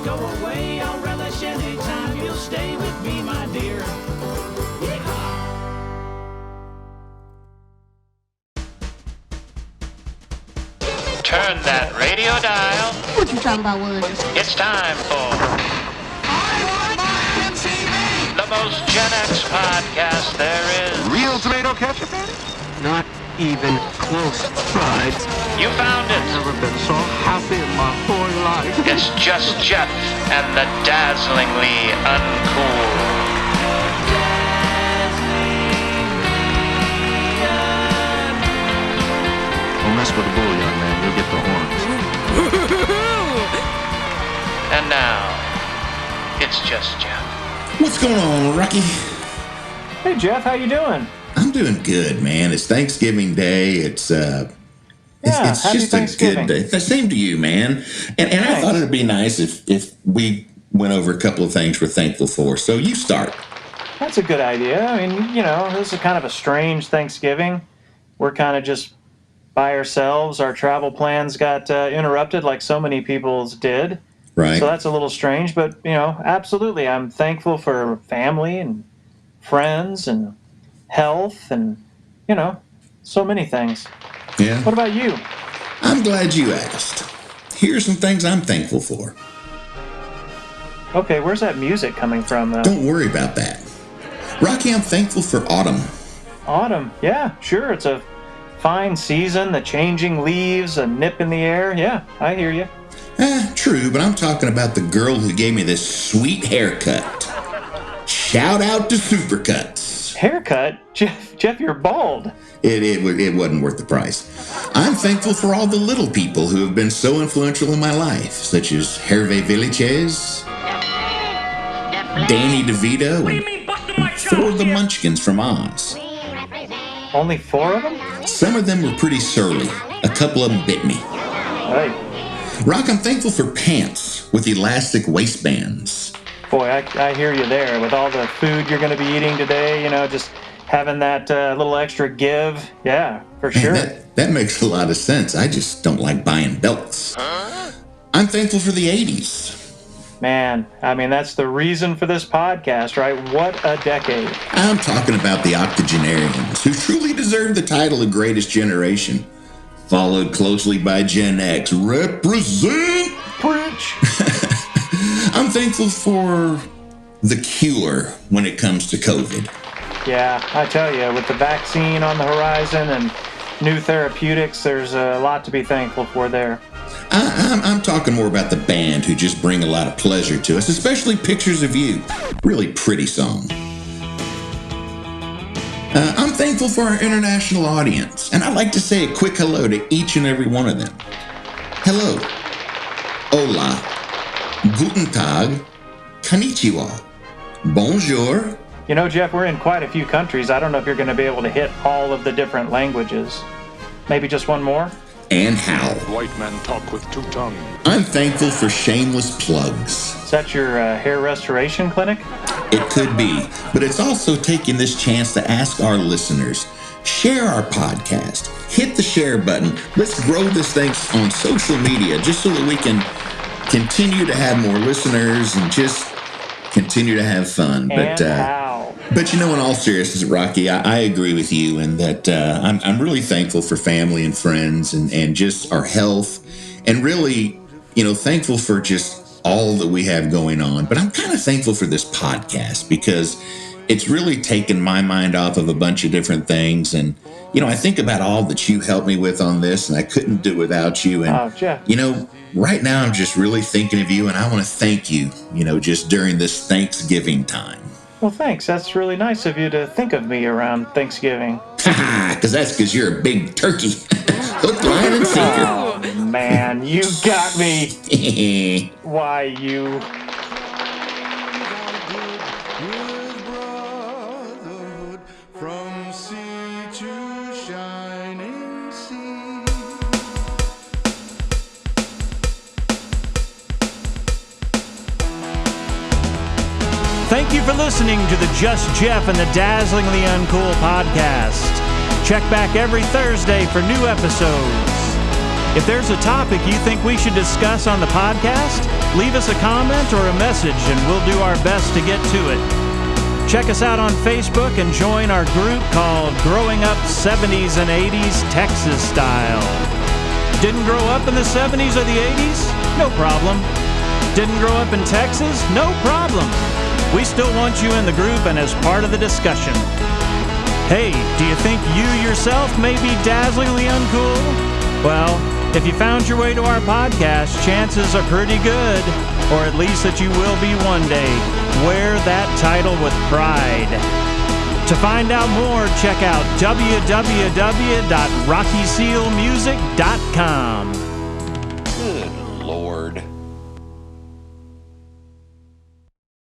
go away. I'll relish any time you'll stay with me, my dear. Yeehaw! Turn that radio dial. What you talking about, Williams? It's time for the most Gen X podcast there is. Real tomato ketchup? Not even close, right? You found it. Never been so happy in my whole life. It's just Jeff and the dazzlingly uncool. Don't mess with the bull, young man. You'll get the horns. And now, it's just Jeff. What's going on, Rocky? Hey, Jeff, how you doing? I'm doing good, man. It's Thanksgiving Day. It's happy just a Thanksgiving. good day. The same to you, man. And I thought it'd be nice if we went over a couple of things we're thankful for. So you start. That's a good idea. I mean, this is kind of a strange Thanksgiving. We're kind of just by ourselves. Our travel plans got interrupted like so many people's did. Right. So that's a little strange, but, absolutely. I'm thankful for family and friends and health and, so many things. Yeah. What about you? I'm glad you asked. Here's some things I'm thankful for. Okay, where's that music coming from, though? Don't worry about that. Rocky, I'm thankful for autumn. Autumn. Yeah, sure. It's a fine season, the changing leaves, a nip in the air. Yeah, I hear you. True, but I'm talking about the girl who gave me this sweet haircut. Shout out to Supercuts. Haircut? Jeff, you're bald. It wasn't worth the price. I'm thankful for all the little people who have been so influential in my life, such as Hervé Villachez, Danny DeVito, and 4 of the Munchkins from Oz. Only 4 of them? Some of them were pretty surly. A couple of them bit me. Hey. Rock, I'm thankful for pants with elastic waistbands. Boy, I hear you there. With all the food you're going to be eating today, just having that little extra give. Yeah, for sure. That makes a lot of sense. I just don't like buying belts. I'm thankful for the 80s. Man, I mean, that's the reason for this podcast, right? What a decade. I'm talking about the octogenarians, who truly deserve the title of Greatest Generation, followed closely by Gen X. Represent! Preach! I'm thankful for the cure when it comes to COVID. Yeah, I tell you, with the vaccine on the horizon and new therapeutics, there's a lot to be thankful for there. I'm talking more about the band who just bring a lot of pleasure to us, especially Pictures of You. Really pretty song. I'm thankful for our international audience, and I'd like to say a quick hello to each and every one of them. Hello. Hola. Guten Tag. Konnichiwa. Bonjour. Jeff, we're in quite a few countries. I don't know if you're going to be able to hit all of the different languages. Maybe just one more? And how. White men talk with 2 tongues. I'm thankful for shameless plugs. Is that your hair restoration clinic? It could be, but it's also taking this chance to ask our listeners, share our podcast, hit the share button. Let's grow this thing on social media just so that we can continue to have more listeners and just continue to have fun. But in all seriousness, Rocky, I agree with you in that I'm really thankful for family and friends and just our health, and really, thankful for just all that we have going on. But I'm kind of thankful for this podcast because it's really taken my mind off of a bunch of different things. And, I think about all that you helped me with on this, and I couldn't do it without you. And, Jeff. Right now I'm just really thinking of you, and I want to thank you, just during this Thanksgiving time. Well, thanks. That's really nice of you to think of me around Thanksgiving. Because you're a big turkey. Hook, line, and sinker. Oh, man, you got me. Why, you... Thank you for listening to the Just Jeff and the Dazzlingly Uncool podcast. Check back every Thursday for new episodes. If there's a topic you think we should discuss on the podcast, leave us a comment or a message and we'll do our best to get to it. Check us out on Facebook and join our group called Growing Up 70s and 80s Texas Style. Didn't grow up in the 70s or the 80s? No problem. Didn't grow up in Texas? No problem. We still want you in the group and as part of the discussion. Hey, do you think you yourself may be dazzlingly uncool? Well, if you found your way to our podcast, chances are pretty good, or at least that you will be one day. Wear that title with pride. To find out more, check out www.rockysealmusic.com. Good Lord.